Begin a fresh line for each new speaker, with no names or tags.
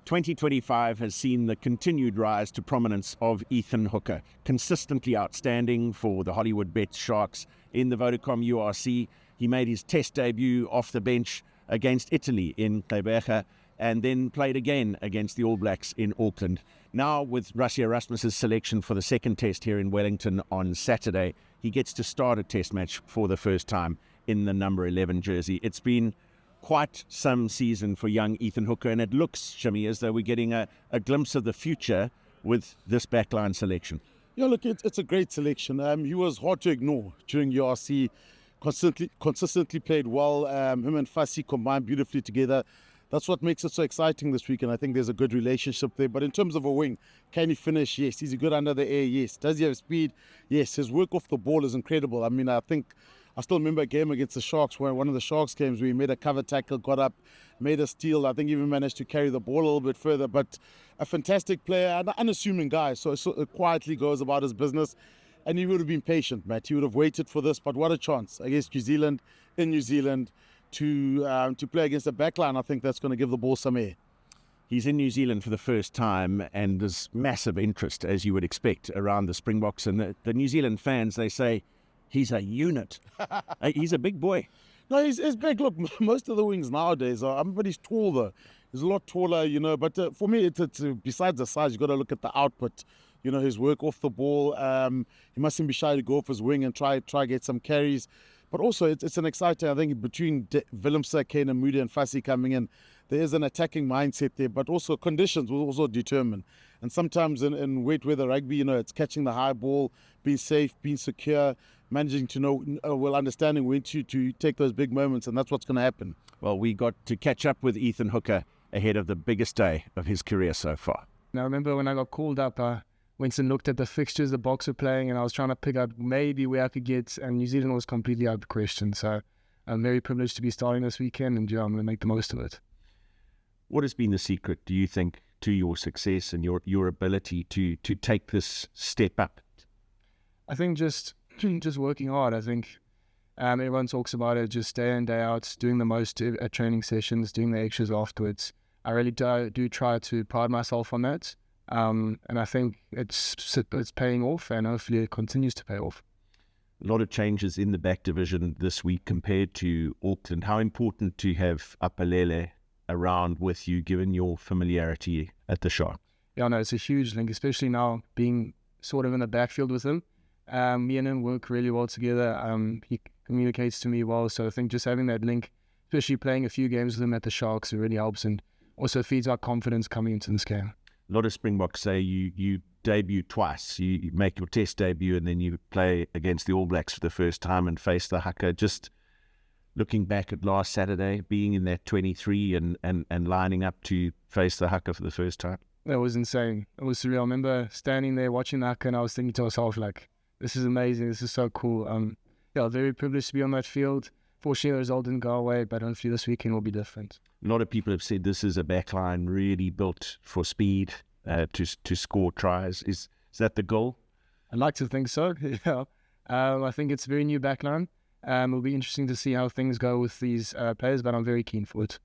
2025 has seen the continued rise to prominence of Ethan Hooker, consistently outstanding for the Hollywood Bets Sharks in the Vodacom URC. He made his test debut off the bench against Italy in Gqeberha and then played again against the All Blacks in Auckland. Now, with Rassie Erasmus's selection for the second test here in Wellington on Saturday, he gets to start a test match for the first time in the number 11 jersey. It's been quite some season for young Ethan Hooker, and it looks, Shimmy, as though we're getting a glimpse of the future with this backline selection.
Yeah, look, it's a great selection. He was hard to ignore during URC, consistently played well. Him and Fassi combined beautifully together. That's what makes it so exciting this week, and I think there's a good relationship there. But in terms of a wing, can he finish? Yes. Is he good under the air? Yes. Does he have speed? Yes. His work off the ball is incredible. I mean, I still remember a game against the Sharks, where one of the Sharks games where he made a cover tackle, got up, made a steal. I think even managed to carry the ball a little bit further. But a fantastic player, an unassuming guy. So it quietly goes about his business. And he would have been patient, Matt. He would have waited for this. But what a chance against New Zealand, in New Zealand, to play against a backline. I think that's going to give the ball some air.
He's in New Zealand for the first time, and there's massive interest, as you would expect, around the Springboks. And the New Zealand fans, they say, he's a unit. He's a big boy.
No, he's big. Look, most of the wings nowadays are, but he's tall though. He's a lot taller, But for me, it's besides the size, you've got to look at the output. His work off the ball. He mustn't be shy to go off his wing and try get some carries. But also, it's an exciting, I think, between Willemse, Kane and Moody and Fassi coming in, there is an attacking mindset there, but also conditions will also determine. And sometimes in wet weather rugby, it's catching the high ball, being safe, being secure, managing to know, understanding when to take those big moments, and that's what's going to happen.
Well, we got to catch up with Ethan Hooker ahead of the biggest day of his career so far.
Now, I remember when I got called up, went and looked at the fixtures the Boks were playing, and I was trying to pick out maybe where I could get, and New Zealand was completely out of the question. So I'm very privileged to be starting this weekend, and I'm going to make the most of it.
What has been the secret, do you think, to your success and your ability to take this step up?
I think just working hard. I think everyone talks about it, just day in, day out, doing the most at training sessions, doing the extras afterwards. I really do try to pride myself on that. And I think it's paying off, and hopefully it continues to pay off.
A lot of changes in the back division this week compared to Auckland. How important to have Apalele around with you, given your familiarity at the Shark?
Yeah, no, it's a huge link, especially now being sort of in the backfield with him. Me and him work really well together. He communicates to me well, so I think just having that link, especially playing a few games with him at the Sharks, it really helps and also feeds our confidence coming into this game.
A lot of Springboks say you debut twice. You make your test debut and then you play against the All Blacks for the first time and face the haka. Just looking back at last Saturday, being in that 23 and lining up to face the haka for the first time.
That was insane. It was surreal. I remember standing there watching the haka and I was thinking to myself, like, this is amazing. This is so cool. Very privileged to be on that field. Fortunately, the result didn't go away, but hopefully this weekend will be different.
A lot of people have said this is a backline really built for speed, to score tries. Is that the goal?
I'd like to think so, yeah. I think it's a very new backline. It'll be interesting to see how things go with these players, but I'm very keen for it.